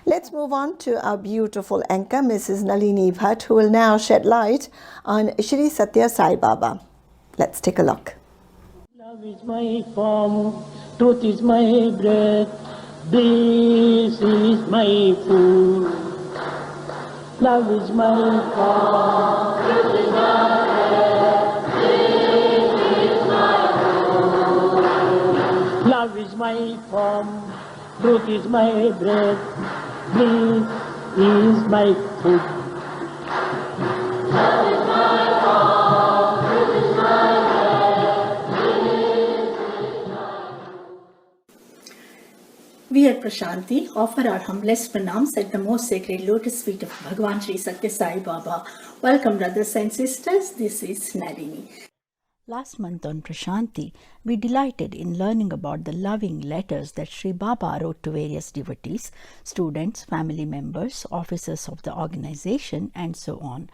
Let's move on to our beautiful anchor, Mrs. Nalini Bhat, who will now shed light on Shri Satya Sai Baba. Let's take a look. Love is my form, truth is my breath, bliss is my food. Love is my form, truth is my breath, bliss is my food. Love is my form, truth is my breath, bliss is my food. Love is my form, truth is my We at Prashanti offer our humblest pranams at the most sacred lotus feet of Bhagavan Shri Satya Sai Baba. Welcome, brothers and sisters. This is Nalini. Last month on Prashanti, we delighted in learning about the loving letters that Shri Baba wrote to various devotees, students, family members, officers of the organization, and so on.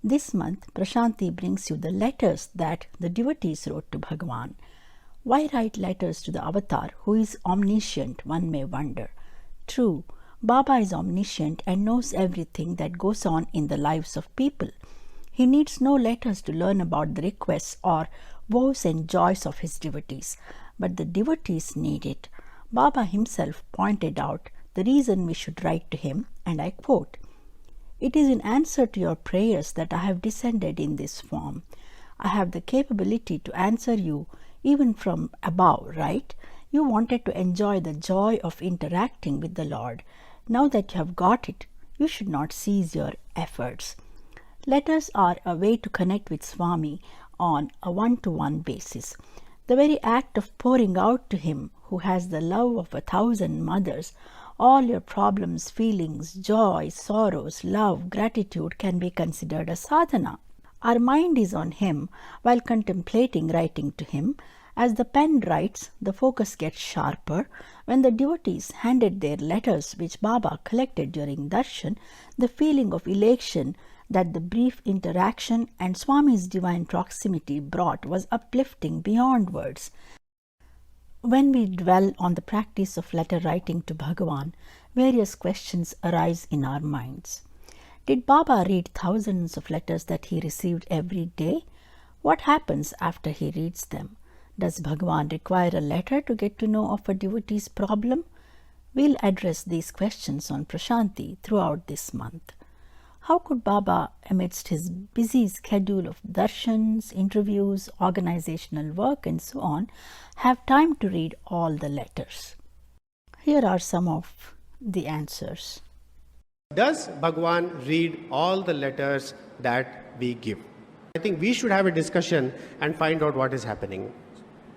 This month, Prashanti brings you the letters that the devotees wrote to Bhagavan. Why write letters to the avatar who is omniscient, one may wonder. True, Baba is omniscient and knows everything that goes on in the lives of people. He needs no letters to learn about the requests or woes and joys of his devotees, but the devotees need it. Baba himself pointed out the reason we should write to him, and I quote, "It is in answer to your prayers that I have descended in this form. I have the capability to answer you even from above, right? You wanted to enjoy the joy of interacting with the Lord. Now that you have got it, you should not cease your efforts." Letters are a way to connect with Swami on a one-to-one basis. The very act of pouring out to him, who has the love of 1,000 mothers, all your problems, feelings, joy, sorrows, love, gratitude can be considered a sadhana. Our mind is on him while contemplating writing to him. As the pen writes, the focus gets sharper. When the devotees handed their letters which Baba collected during darshan, the feeling of elation that the brief interaction and Swami's divine proximity brought was uplifting beyond words. When we dwell on the practice of letter writing to Bhagavan, various questions arise in our minds. Did Baba read thousands of letters that he received every day? What happens after he reads them? Does Bhagavan require a letter to get to know of a devotee's problem? We'll address these questions on Prashanti throughout this month. How could Baba, amidst his busy schedule of darshans, interviews, organizational work, and so on, have time to read all the letters? Here are some of the answers. Does Bhagwan read all the letters that we give? I think we should have a discussion and find out what is happening.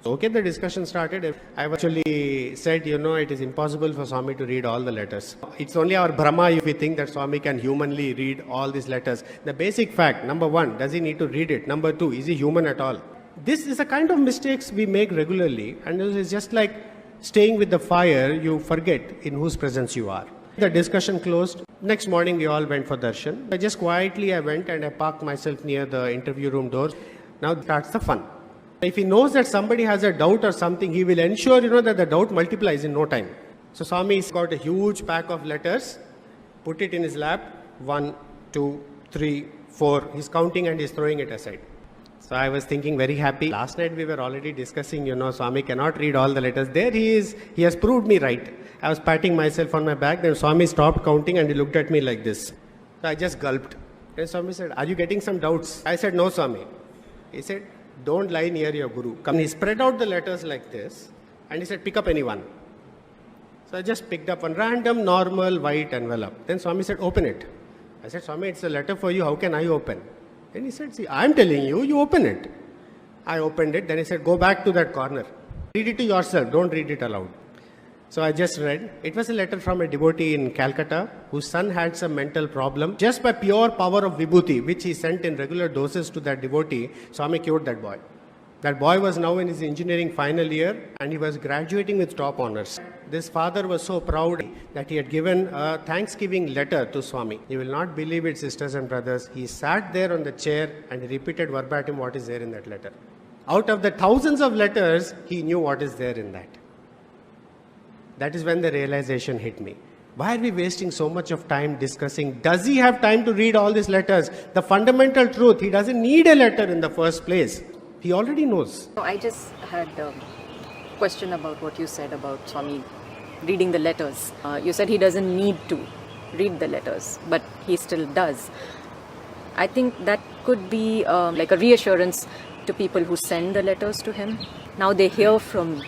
Okay, the discussion started. I've actually said, it is impossible for Swami to read all the letters. It's only our Brahma if we think that Swami can humanly read all these letters. The basic fact, number one, does he need to read it? Number two, is he human at all? This is the kind of mistakes we make regularly, and it's just like staying with the fire, you forget in whose presence you are. The discussion closed. Next morning we all went for darshan. I went and I parked myself near the interview room doors. Now starts the fun. If he knows that somebody has a doubt or something, he will ensure that the doubt multiplies in no time. So Swami's got a huge pack of letters, put it in his lap, 1, 2, 3, 4. He's counting and he's throwing it aside. So I was thinking very happy. Last night we were already discussing, Swami cannot read all the letters. There he is. He has proved me right. I was patting myself on my back. Then Swami stopped counting and he looked at me like this. So I just gulped. And Swami said, "Are you getting some doubts?" I said, "No, Swami." He said, "Don't lie near your guru." Come. He spread out the letters like this and he said, "Pick up any one." So I just picked up one random, normal, white envelope. Then Swami said, "Open it." I said, "Swami, it's a letter for you. How can I open?" Then he said, "See, I'm telling you, you open it." I opened it. Then he said, "Go back to that corner. Read it to yourself. Don't read it aloud." So I just read. It was a letter from a devotee in Calcutta whose son had some mental problem. Just by pure power of vibhuti, which he sent in regular doses to that devotee, Swami cured that boy. That boy was now in his engineering final year and he was graduating with top honors. This father was so proud that he had given a Thanksgiving letter to Swami. You will not believe it, sisters and brothers. He sat there on the chair and he repeated verbatim what is there in that letter. Out of the thousands of letters, he knew what is there in that. That is when the realization hit me. Why are we wasting so much of time discussing? Does he have time to read all these letters? The fundamental truth, he doesn't need a letter in the first place. He already knows. I just had a question about what you said about Swami reading the letters. You said he doesn't need to read the letters, but he still does. I think that could be like a reassurance to people who send the letters to him. Now they hear from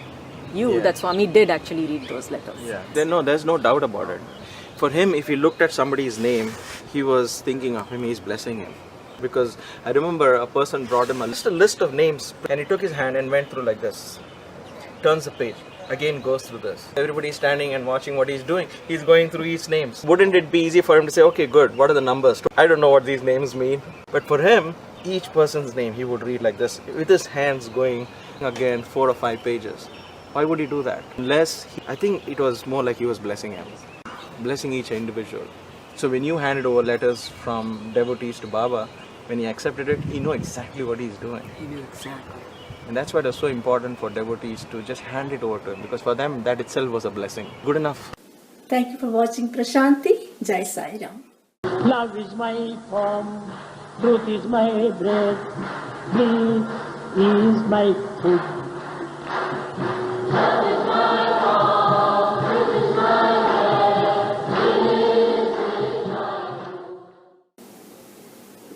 you that Swami did actually read those letters. Yeah, there's no doubt about it. For him, if he looked at somebody's name, he was thinking of him, he's blessing him. Because I remember a person brought him a list of names, and he took his hand and went through like this. Turns the page, again goes through this. Everybody's standing and watching what he's doing. He's going through each name. Wouldn't it be easy for him to say, okay, good, what are the numbers? I don't know what these names mean. But for him, each person's name he would read like this, with his hands going again 4 or 5 pages. Why would he do that? I think it was more like he was blessing him, blessing each individual. So when you handed over letters from devotees to Baba, when he accepted it, he knew exactly what he's doing. He knew exactly. And that's why it was so important for devotees to just hand it over to him, because for them that itself was a blessing. Good enough. Thank you for watching Prashanti. Jai Sai Ram. Love is my form, truth is my breath, bliss is my food.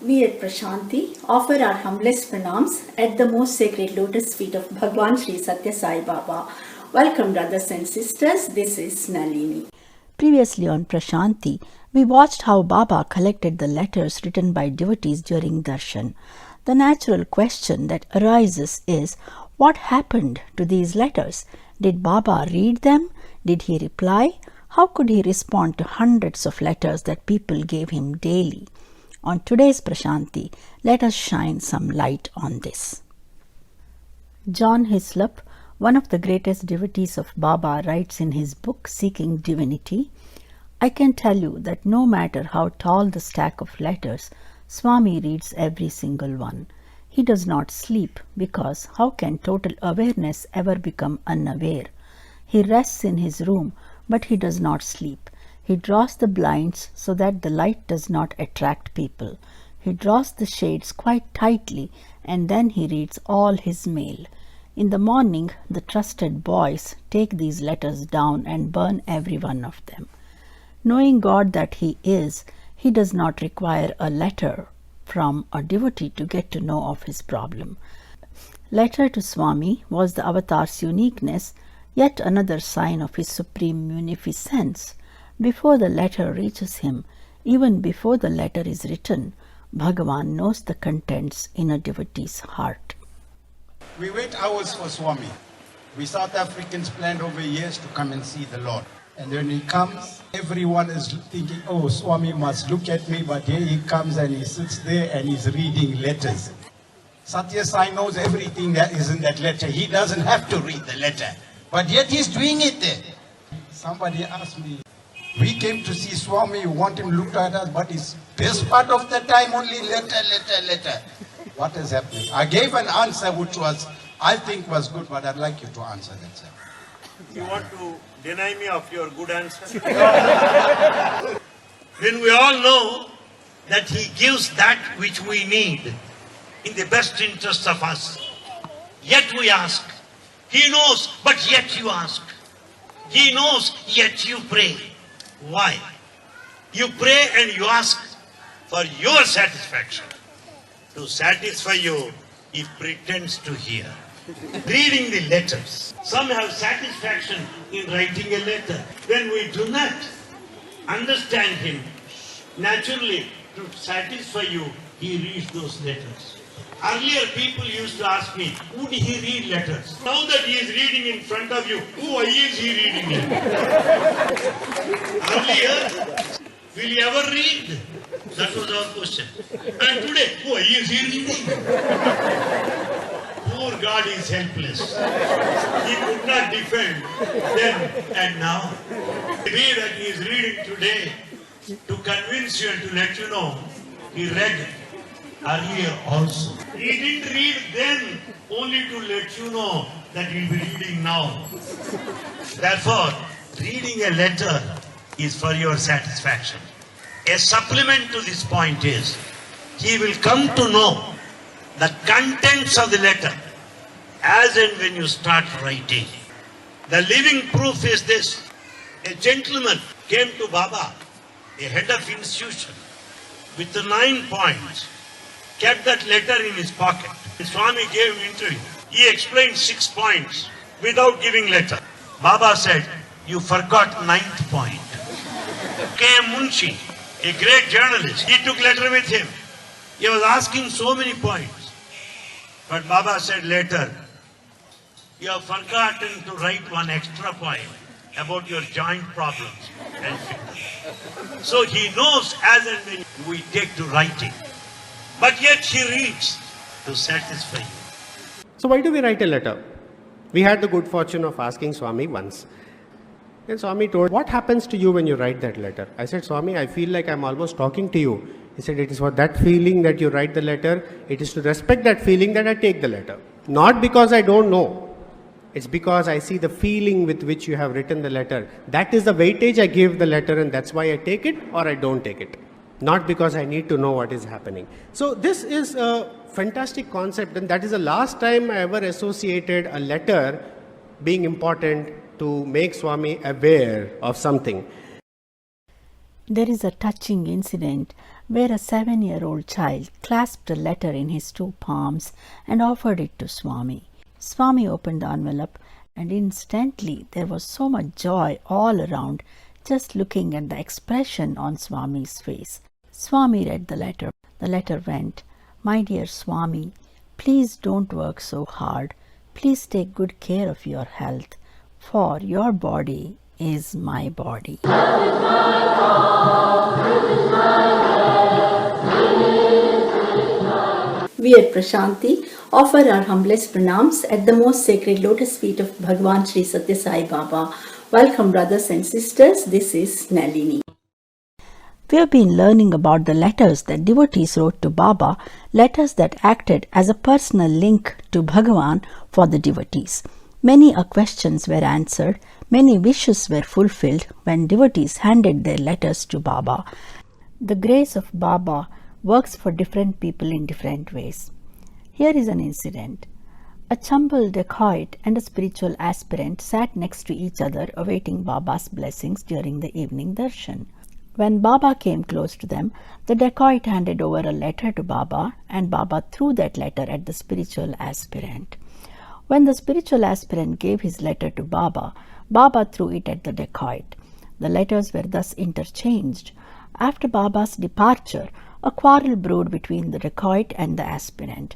We at Prashanti offer our humblest pranams at the most sacred lotus feet of Bhagwan Shri Satya Sai Baba. Welcome, brothers and sisters. This is Nalini. Previously on Prashanti, we watched how Baba collected the letters written by devotees during darshan. The natural question that arises is, what happened to these letters? Did Baba read them? Did he reply? How could he respond to hundreds of letters that people gave him daily? On today's Prashanti, let us shine some light on this. John Hislop, one of the greatest devotees of Baba, writes in his book Seeking Divinity, I can tell you that no matter how tall the stack of letters, Swami reads every single one. He does not sleep because how can total awareness ever become unaware? He rests in his room, but he does not sleep. He draws the blinds so that the light does not attract people. He draws the shades quite tightly and then he reads all his mail. In the morning, the trusted boys take these letters down and burn every one of them. Knowing God that he is, he does not require a letter from a devotee to get to know of his problem. Letter to Swami was the avatar's uniqueness, yet another sign of his supreme munificence. Before the letter reaches him, even before the letter is written, Bhagavan knows the contents in a devotee's heart. We wait hours for Swami. We South Africans planned over years to come and see the Lord. And when he comes, everyone is thinking, oh, Swami must look at me, but here he comes and he sits there and he's reading letters. Satya Sai knows everything that is in that letter. He doesn't have to read the letter, but yet he's doing it there. Somebody asked me, we came to see Swami, you want him to look at us, but his best part of the time only letter. What is happening? I gave an answer which was, I think was good, but I'd like you to answer that, sir. You want to deny me of your good answer? When we all know that he gives that which we need in the best interest of us, yet we ask. He knows, but yet you ask. He knows, yet you pray. Why? You pray and you ask for your satisfaction. To satisfy you, he pretends to hear. Reading the letters. Some have satisfaction in writing a letter. When we do not understand him, naturally, to satisfy you, he reads those letters. Earlier, people used to ask me, would he read letters? Now that he is reading in front of you, who is he reading in? Earlier, will he ever read? That was our question. And today, who is he reading? Poor God is helpless. He could not defend then and now. The way that he is reading today, to convince you and to let you know, he read earlier also. He didn't read then only to let you know that he'll be reading now. Therefore, reading a letter is for your satisfaction. A supplement to this point is, he will come to know the contents of the letter as and when you start writing. The living proof is this. A gentleman came to Baba, a head of institution, with the 9 points, kept that letter in his pocket. The Swami gave him interview. He explained 6 points without giving letter. Baba said, you forgot 9th point. K.M. Munshi, a great journalist, he took letter with him. He was asking so many points. But Baba said later, you have forgotten to write 1 extra point about your joint problems and fitness. So he knows as and when we take to writing. But yet he reads to satisfy you. So why do we write a letter? We had the good fortune of asking Swami once. And Swami told, what happens to you when you write that letter? I said, Swami, I feel like I'm almost talking to you. He said, it is for that feeling that you write the letter. It is to respect that feeling that I take the letter. Not because I don't know. It's because I see the feeling with which you have written the letter. That is the weightage I give the letter, and that's why I take it or I don't take it. Not because I need to know what is happening. So this is a fantastic concept, and that is the last time I ever associated a letter being important to make Swami aware of something. There is a touching incident where a 7-year-old child clasped a letter in his 2 palms and offered it to Swami. Swami opened the envelope, and instantly there was so much joy all around just looking at the expression on Swami's face. Swami read the letter. The letter went, "My dear Swami, please don't work so hard. Please take good care of your health, for your body is my body." We at Prashanti offer our humblest pranams at the most sacred lotus feet of Bhagwan Shri Satya Sai Baba. Welcome, brothers and sisters. This is Nalini. We have been learning about the letters that devotees wrote to Baba, letters that acted as a personal link to Bhagavan for the devotees. Many questions were answered, many wishes were fulfilled when devotees handed their letters to Baba. The grace of Baba works for different people in different ways. Here is an incident. A Chambal dacoit and a spiritual aspirant sat next to each other awaiting Baba's blessings during the evening darshan. When Baba came close to them, the dacoit handed over a letter to Baba, and Baba threw that letter at the spiritual aspirant. When the spiritual aspirant gave his letter to Baba, Baba threw it at the dacoit. The letters were thus interchanged. After Baba's departure, a quarrel brewed between the dacoit and the aspirant.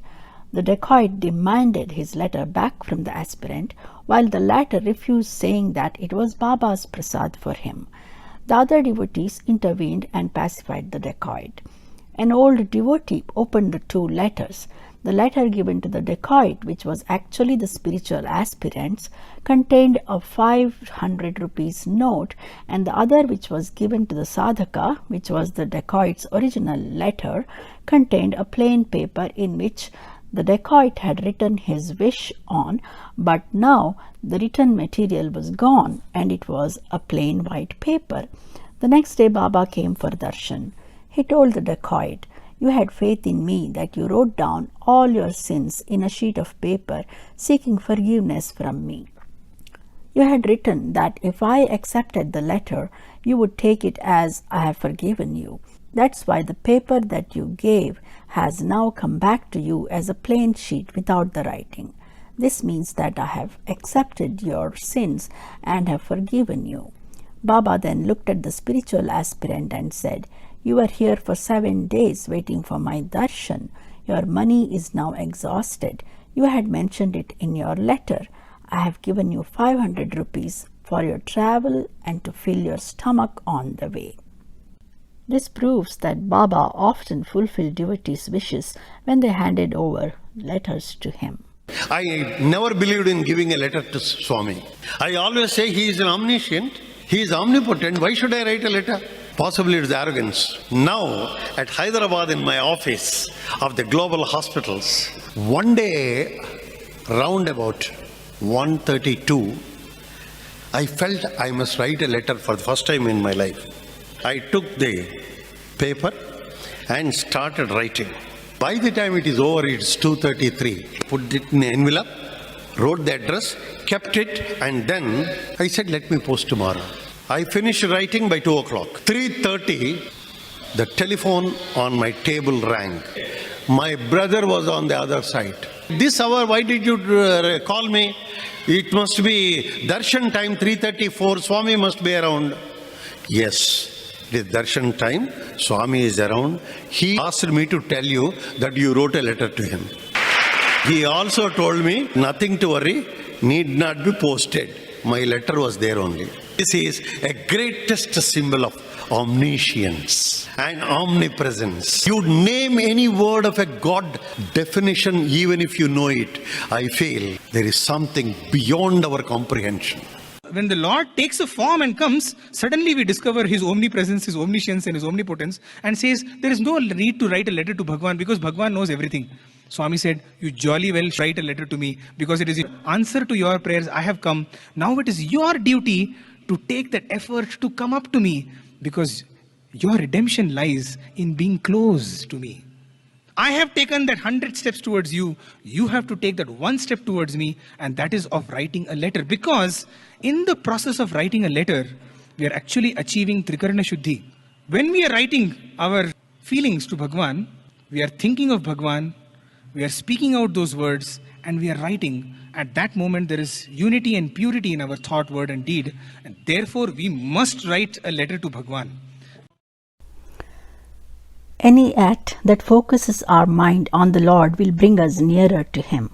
The dacoit demanded his letter back from the aspirant, while the latter refused, saying that it was Baba's prasad for him. The other devotees intervened and pacified the dacoit. An old devotee opened the 2 letters. The letter given to the dacoit, which was actually the spiritual aspirant's, contained a 500 rupees note, and the other, which was given to the sadhaka, which was the dacoit's original letter, contained a plain paper in which the dacoit had written his wish on, but now the written material was gone and it was a plain white paper. The next day Baba came for darshan. He told the dacoit, "You had faith in me that you wrote down all your sins in a sheet of paper seeking forgiveness from me. You had written that if I accepted the letter, you would take it as I have forgiven you. That's why the paper that you gave has now come back to you as a plain sheet without the writing. This means that I have accepted your sins and have forgiven you." Baba then looked at the spiritual aspirant and said, "You were here for 7 days waiting for my darshan. Your money is now exhausted. You had mentioned it in your letter. I have given you 500 rupees for your travel and to fill your stomach on the way." This proves that Baba often fulfilled devotees' wishes when they handed over letters to him. I never believed in giving a letter to Swami. I always say he is an omniscient, he is omnipotent. Why should I write a letter? Possibly it's arrogance. Now, at Hyderabad in my office of the global hospitals, one day, round about 1:32, I felt I must write a letter for the first time in my life. I took the paper and started writing. By the time it is over, it's 2:33. Put it in an envelope, wrote the address, kept it, and then I said, let me post tomorrow. I finished writing by 2 o'clock. 3:30, the telephone on my table rang. My brother was on the other side. This hour, why did you call me? It must be darshan time, 3:34, Swami must be around. Yes, it is darshan time, Swami is around. He asked me to tell you that you wrote a letter to him. He also told me, nothing to worry, need not be posted. My letter was there only. This is a greatest symbol of omniscience and omnipresence. You name any word of a God definition, even if you know it, I feel there is something beyond our comprehension. When the Lord takes a form and comes, suddenly we discover His omnipresence, His omniscience and His omnipotence, and says there is no need to write a letter to Bhagwan because Bhagwan knows everything. Swami said, you jolly well write a letter to me because it is in answer to your prayers I have come. Now it is your duty to take that effort to come up to me because your redemption lies in being close to me. I have taken that 100 steps towards you. You have to take that one step towards me, and that is of writing a letter. Because in the process of writing a letter, we are actually achieving Trikarna Shuddhi. When we are writing our feelings to Bhagwan, we are thinking of Bhagwan, we are speaking out those words, and we are writing. At that moment, there is unity and purity in our thought, word, and deed. And therefore, we must write a letter to Bhagwan. Any act that focuses our mind on the Lord will bring us nearer to Him.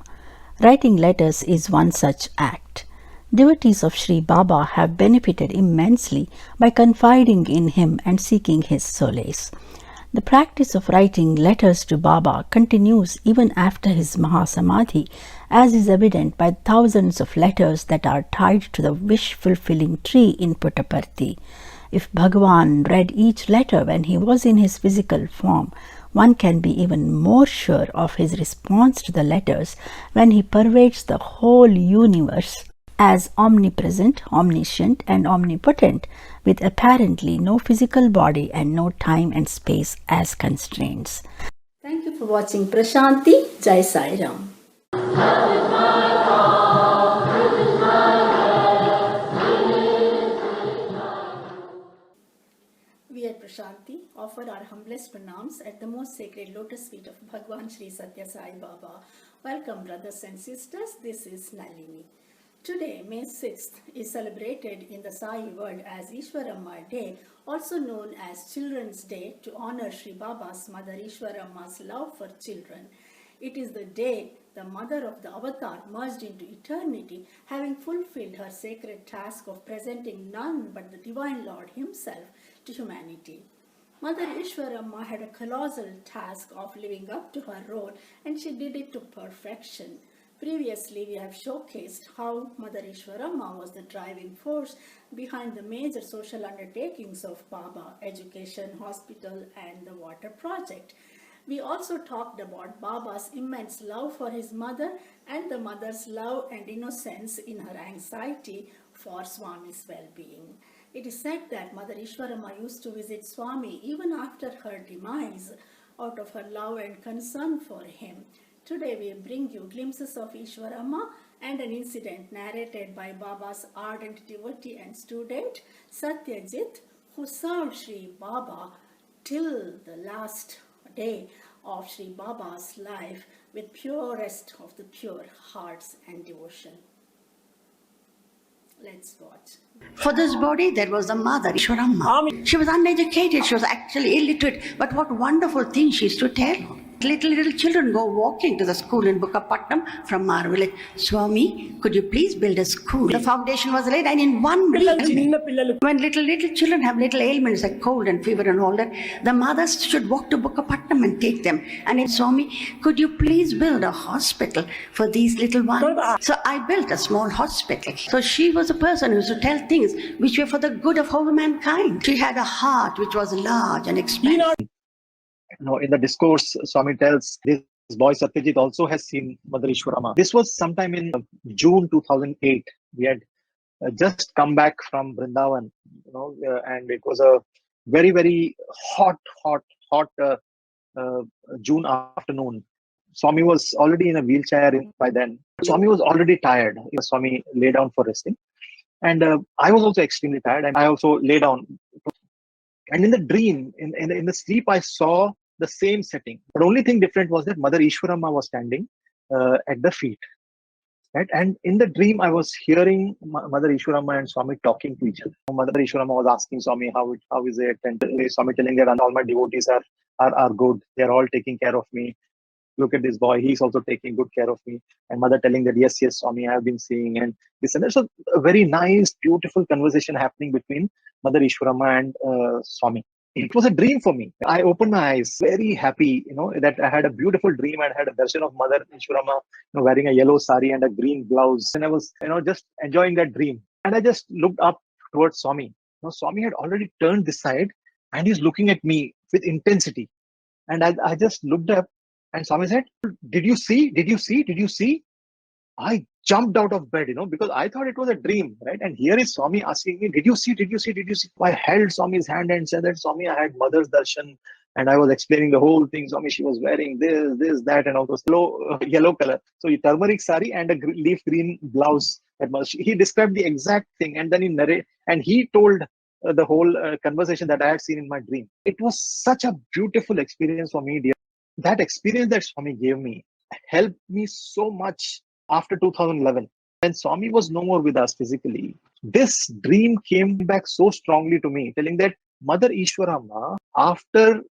Writing letters is one such act. Devotees of Sri Baba have benefited immensely by confiding in Him and seeking His solace. The practice of writing letters to Baba continues even after his Mahasamadhi, as is evident by thousands of letters that are tied to the wish-fulfilling tree in Puttaparthi. If Bhagwan read each letter when he was in his physical form, one can be even more sure of his response to the letters when he pervades the whole universe as omnipresent, omniscient, and omnipotent, with apparently no physical body and no time and space as constraints. Thank you for watching Prashanti. Jai Sai Ram. We at Prashanti offer our humblest pranams at the most sacred lotus feet of Bhagwan Shri Satya Sai Baba. Welcome, brothers and sisters. This is Nalini. Today, May 6th, is celebrated in the Sai world as Eashwaramma Day, also known as Children's Day, to honor Sri Baba's mother Eashwaramma's love for children. It is the day the mother of the avatar merged into eternity, having fulfilled her sacred task of presenting none but the Divine Lord Himself to humanity. Mother Ishwaramma had a colossal task of living up to her role, and she did it to perfection. Previously, we have showcased how Mother Ishwaramma was the driving force behind the major social undertakings of Baba: education, hospital, and the water project. We also talked about Baba's immense love for his mother and the mother's love and innocence in her anxiety for Swami's well-being. It is said that Mother Ishwaramma used to visit Swami even after her demise out of her love and concern for him. Today we bring you glimpses of Eashwaramma and an incident narrated by Baba's ardent devotee and student Sathya, who served Sri Baba till the last day of Sri Baba's life with purest of the pure hearts and devotion. Let's watch. For this body, there was a mother, Ishwaramma. She was uneducated, she was actually illiterate, but what wonderful things she used to tell. Little children go walking to the school in Bukkapatnam from our village. Swami, could you please build a school? The foundation was laid, and in 1 week, when little children have little ailments like cold and fever and all that, the mothers should walk to Bukkapatnam and take them. And in Swami, could you please build a hospital for these little ones? So I built a small hospital. So she was a person who used to tell things which were for the good of whole mankind. She had a heart which was large and expansive. Now, in the discourse, Swami tells this boy Satyajit also has seen Mother Ishwaramma. This was sometime in June 2008. We had just come back from Vrindavan, and it was a very, very hot June afternoon. Swami was already in a wheelchair by then. Swami was already tired. Swami lay down for resting. And I was also extremely tired, and I also lay down. And in the dream, in the sleep, I saw the same setting. But only thing different was that Mother Eashwaramma was standing at the feet. Right? And in the dream, I was hearing Mother Eashwaramma and Swami talking to each other. Mother Eashwaramma was asking Swami, how is it? And Swami telling that all my devotees are good. They're all taking care of me. Look at this boy, he's also taking good care of me. And Mother telling that, yes, Swami, I have been seeing, and this and that. So a very nice, beautiful conversation happening between Mother Eashwaramma and Swami. It was a dream for me. I opened my eyes, very happy, that I had a beautiful dream. I had a darshan of Mother Eashwaramma, wearing a yellow sari and a green blouse. And I was, just enjoying that dream. And I just looked up towards Swami. Swami had already turned this side and he's looking at me with intensity. And I just looked up. And Swami said, did you see? Did you see? Did you see? I jumped out of bed, because I thought it was a dream, right? And here is Swami asking me, did you see? Did you see? Did you see? I held Swami's hand and said that, Swami, I had Mother's darshan. And I was explaining the whole thing. Swami, she was wearing this, that, and all those yellow color. So turmeric sari and a leaf green blouse. He described the exact thing. And then he told the whole conversation that I had seen in my dream. It was such a beautiful experience for me, dear. That experience that Swami gave me helped me so much after 2011. When Swami was no more with us physically, this dream came back so strongly to me, telling that Mother Eashwaramma, after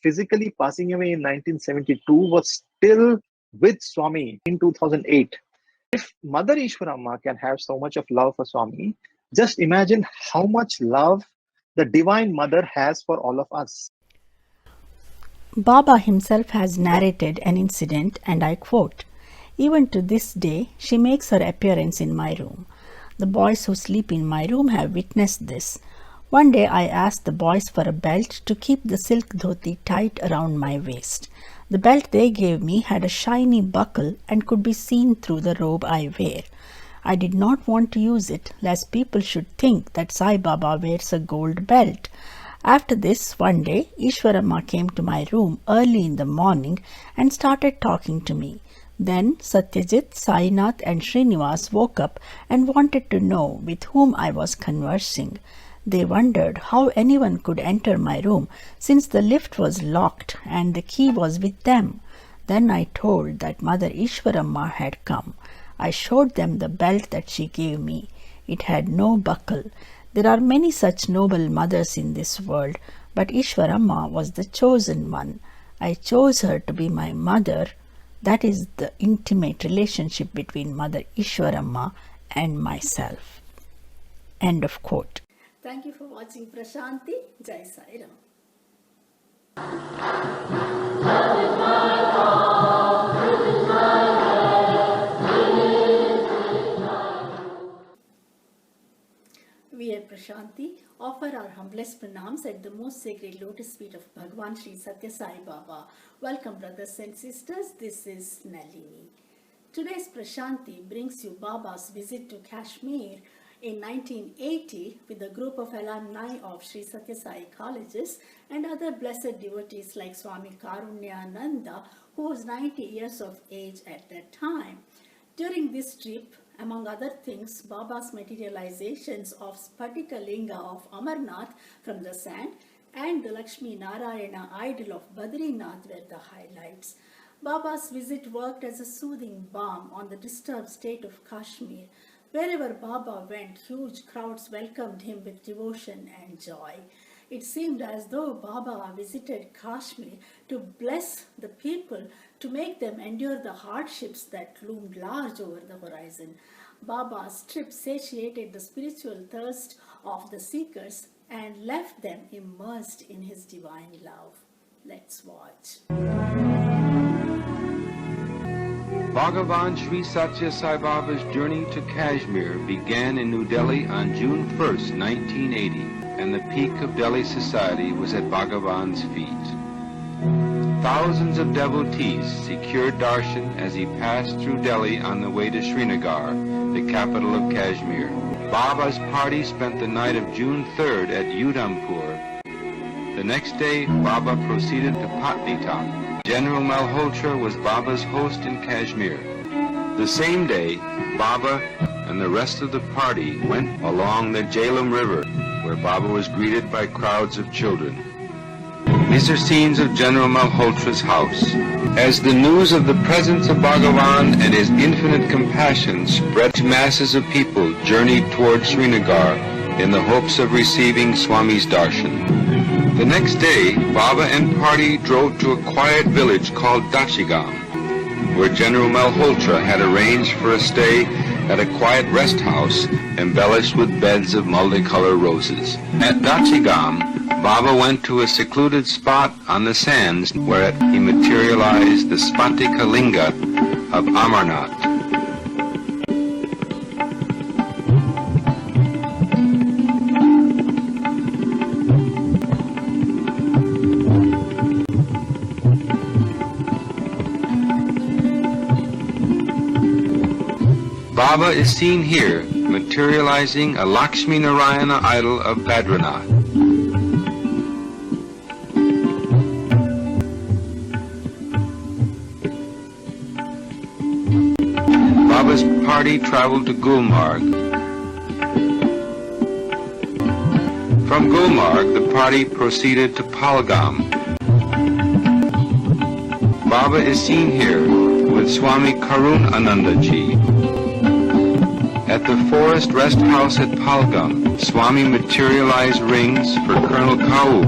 physically passing away in 1972, was still with Swami in 2008. If Mother Eashwaramma can have so much of love for Swami, just imagine how much love the Divine Mother has for all of us. Baba himself has narrated an incident, and I quote, "Even to this day, she makes her appearance in my room. The boys who sleep in my room have witnessed this. One day I asked the boys for a belt to keep the silk dhoti tight around my waist. The belt they gave me had a shiny buckle and could be seen through the robe I wear. I did not want to use it, lest people should think that Sai Baba wears a gold belt. After this, one day, Ishwaramma came to my room early in the morning and started talking to me. Then Satyajit, Sainath and Srinivas woke up and wanted to know with whom I was conversing. They wondered how anyone could enter my room since the lift was locked and the key was with them. Then I told that Mother Eashwaramma had come. I showed them the belt that she gave me. It had no buckle. There are many such noble mothers in this world, but Ishwaramma was the chosen one. I chose her to be my mother. That is the intimate relationship between Mother Ishwaramma and myself." End of quote. Thank you for watching Prashanti. Jai Sai Ram. We at Prashanti offer our humblest pranams at the most sacred lotus feet of Bhagwan Shri Satya Sai Baba. Welcome brothers and sisters, this is Nalini. Today's Prashanti brings you Baba's visit to Kashmir in 1980 with a group of alumni of Shri Satya Sai colleges and other blessed devotees like Swami Karunyananda, who was 90 years of age at that time. During this trip, among other things, Baba's materializations of Spatika Linga of Amarnath from the sand and the Lakshmi Narayana idol of Badrinath were the highlights. Baba's visit worked as a soothing balm on the disturbed state of Kashmir. Wherever Baba went, huge crowds welcomed him with devotion and joy. It seemed as though Baba visited Kashmir to bless the people, to make them endure the hardships that loomed large over the horizon. Baba's trip satiated the spiritual thirst of the seekers and left them immersed in his divine love. Let's watch. Bhagavan Shri Satya Sai Baba's journey to Kashmir began in New Delhi on June 1st, 1980, and the peak of Delhi society was at Bhagavan's feet. Thousands of devotees secured darshan as he passed through Delhi on the way to Srinagar, the capital of Kashmir. Baba's party spent the night of June 3rd at Udhampur. The next day, Baba proceeded to Patnitok. General Malhotra was Baba's host in Kashmir. The same day, Baba and the rest of the party went along the Jhelum River, where Baba was greeted by crowds of children. These are scenes of General Malhotra's house. As the news of the presence of Bhagavan and his infinite compassion spread to masses of people, journeyed towards Srinagar in the hopes of receiving Swami's darshan. The next day, Baba and party drove to a quiet village called Dachigam, where General Malhotra had arranged for a stay at a quiet rest house embellished with beds of multicolored roses. At Dachigam, Baba went to a secluded spot on the sands where he materialized the Spatika Linga of Amarnath. Baba is seen here materializing a Lakshmi Narayana idol of Badranath. Baba's party traveled to Gulmarg. From Gulmarg, the party proceeded to Palgam. Baba is seen here with Swami Karun Anandaji. At the forest rest house at Palgam, Swami materialized rings for Colonel Kaul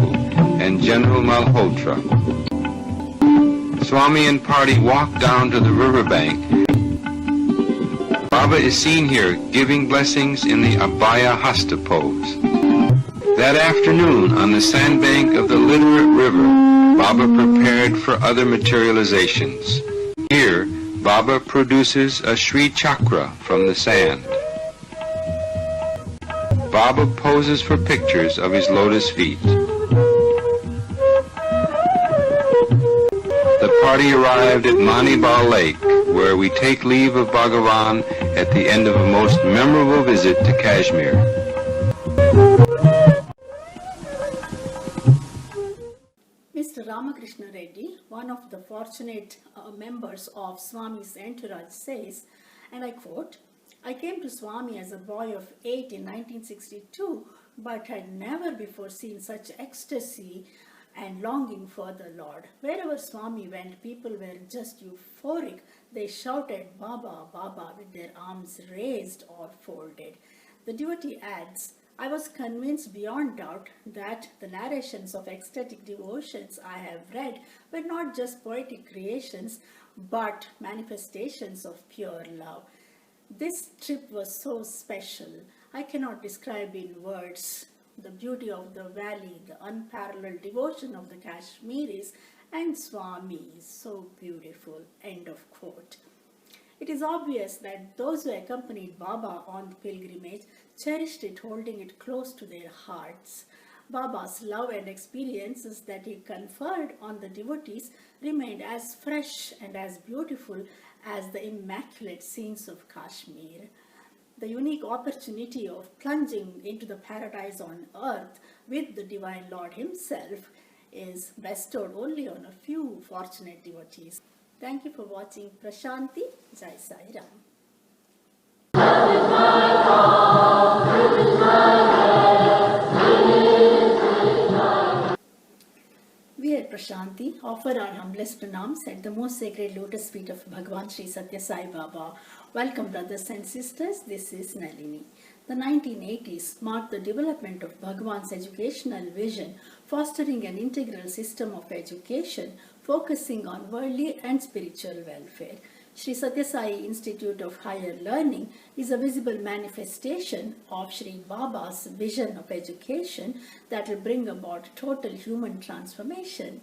and General Malhotra. Swami and party walked down to the riverbank. Baba is seen here giving blessings in the Abhaya Hasta pose. That afternoon, on the sandbank of the Literate River, Baba prepared for other materializations. Here, Baba produces a Sri Chakra from the sand. Baba poses for pictures of his lotus feet. The party arrived at Manibal Lake, where we take leave of Bhagavan at the end of a most memorable visit to Kashmir. Mr. Ramakrishna Reddy, one of the fortunate members of Swami's entourage, says, and I quote, "I came to Swami as a boy of 8 in 1962, but had never before seen such ecstasy and longing for the Lord. Wherever Swami went, people were just euphoric. They shouted, 'Baba, Baba,' with their arms raised or folded." The devotee adds, "I was convinced beyond doubt that the narrations of ecstatic devotions I have read were not just poetic creations, but manifestations of pure love. This trip was so special. I cannot describe in words the beauty of the valley, the unparalleled devotion of the Kashmiris, and Swami is so beautiful." End of quote. It is obvious that those who accompanied Baba on the pilgrimage cherished it, holding it close to their hearts. Baba's love and experiences that he conferred on the devotees remained as fresh and as beautiful as the immaculate scenes of Kashmir. The unique opportunity of plunging into the paradise on earth with the Divine Lord himself is bestowed only on a few fortunate devotees. Thank you for watching Prashanti. Jai Sai Ram. We at Prashanti offer our humblest pranams at the most sacred lotus feet of Bhagwan Shri Satya Sai Baba. Welcome, brothers and sisters. This is Nalini. The 1980s marked the development of Bhagwan's educational vision, fostering an integral system of education focusing on worldly and spiritual welfare. Shri Satya Sai Institute of Higher Learning is a visible manifestation of Shri Baba's vision of education that will bring about total human transformation.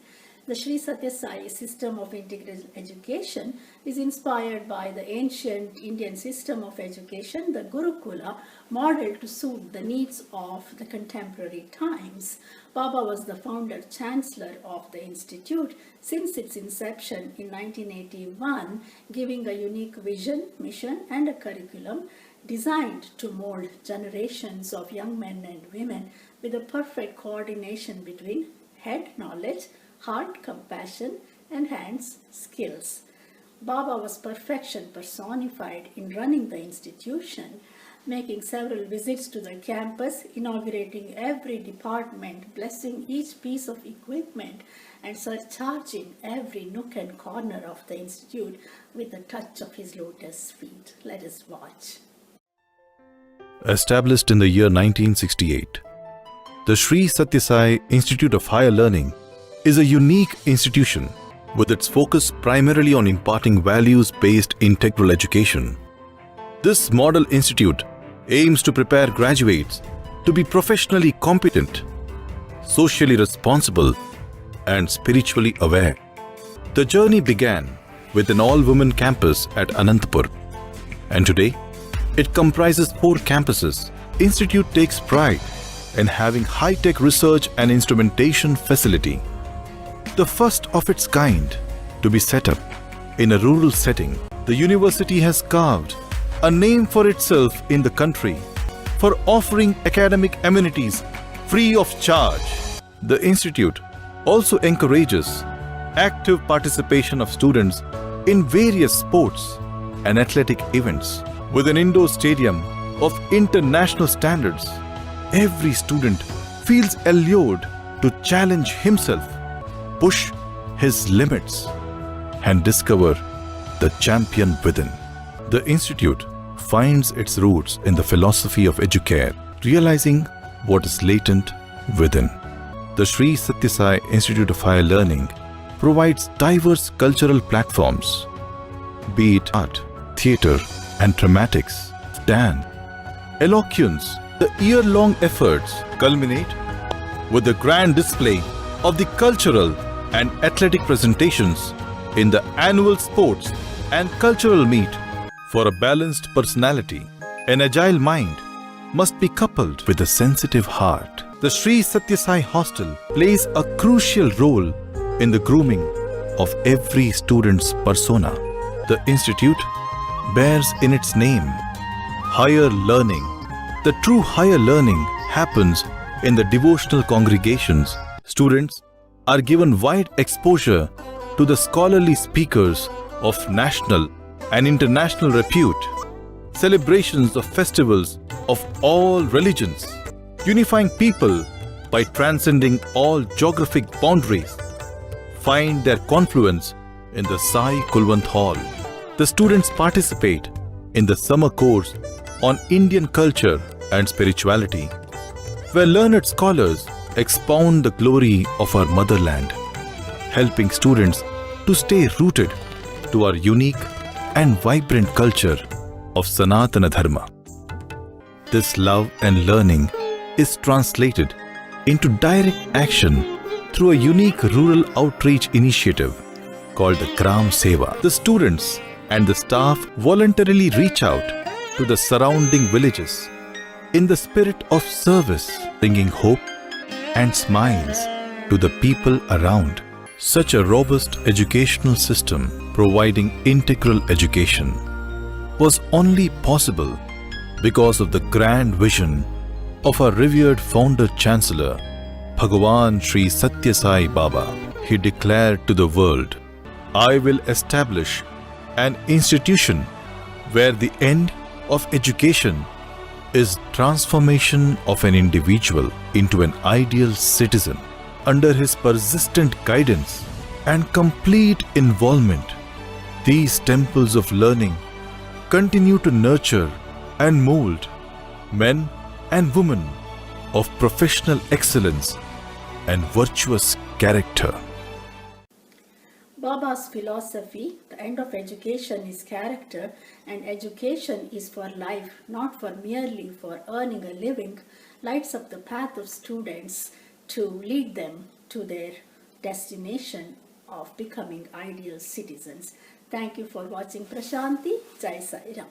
The Shri Satya Sai system of integral education is inspired by the ancient Indian system of education, the Gurukula, modeled to suit the needs of the contemporary times. Baba was the founder chancellor of the institute since its inception in 1981, giving a unique vision, mission, and a curriculum designed to mold generations of young men and women with a perfect coordination between head knowledge, heart compassion, and hands skills. Baba was perfection personified in running the institution, making several visits to the campus, inaugurating every department, blessing each piece of equipment, and surcharging every nook and corner of the institute with the touch of his lotus feet. Let us watch. Established in the year 1968, the Shri Satya Sai Institute of Higher Learning is a unique institution with its focus primarily on imparting values-based integral education. This model institute aims to prepare graduates to be professionally competent, socially responsible, and spiritually aware. The journey began with an all-women campus at Anantapur, and today it comprises 4 campuses. The institute takes pride in having high-tech research and instrumentation facility, the first of its kind to be set up in a rural setting. The university has carved a name for itself in the country for offering academic amenities free of charge. The institute also encourages active participation of students in various sports and athletic events. With an indoor stadium of international standards, every student feels allured to challenge himself, push his limits, and discover the champion within. The institute finds its roots in the philosophy of educare, realizing what is latent within. The Shri Satya Sai Institute of Higher Learning provides diverse cultural platforms, be it art, theatre, and dramatics, dance, eloquence. The year-long efforts culminate with the grand display of the cultural and athletic presentations in the annual sports and cultural meet. For a balanced personality, an agile mind must be coupled with a sensitive heart. The Shri Satya Sai Hostel plays a crucial role in the grooming of every student's persona. The institute bears in its name higher learning. The true higher learning happens in the devotional congregations. Students are given wide exposure to the scholarly speakers of national and international repute, celebrations of festivals of all religions, unifying people by transcending all geographic boundaries, find their confluence in the Sai Kulwant Hall. The students participate in the summer course on Indian culture and spirituality, where learned scholars expound the glory of our motherland, helping students to stay rooted to our unique and vibrant culture of Sanatana Dharma. This love and learning is translated into direct action through a unique rural outreach initiative called the Gram Seva. The students and the staff voluntarily reach out to the surrounding villages in the spirit of service, bringing hope and smiles to the people around. Such a robust educational system providing integral education was only possible because of the grand vision of our revered founder chancellor, Bhagwan Shri Satya Sai Baba. He declared to the world, "I will establish an institution where the end of education is transformation of an individual into an ideal citizen." Under his persistent guidance and complete involvement, these temples of learning continue to nurture and mold men and women of professional excellence and virtuous character. Baba's philosophy, the end of education is character, and education is for life, not for merely for earning a living, lights up the path of students to lead them to their destination of becoming ideal citizens. Thank you for watching Prashanti. Jai Sai Ram.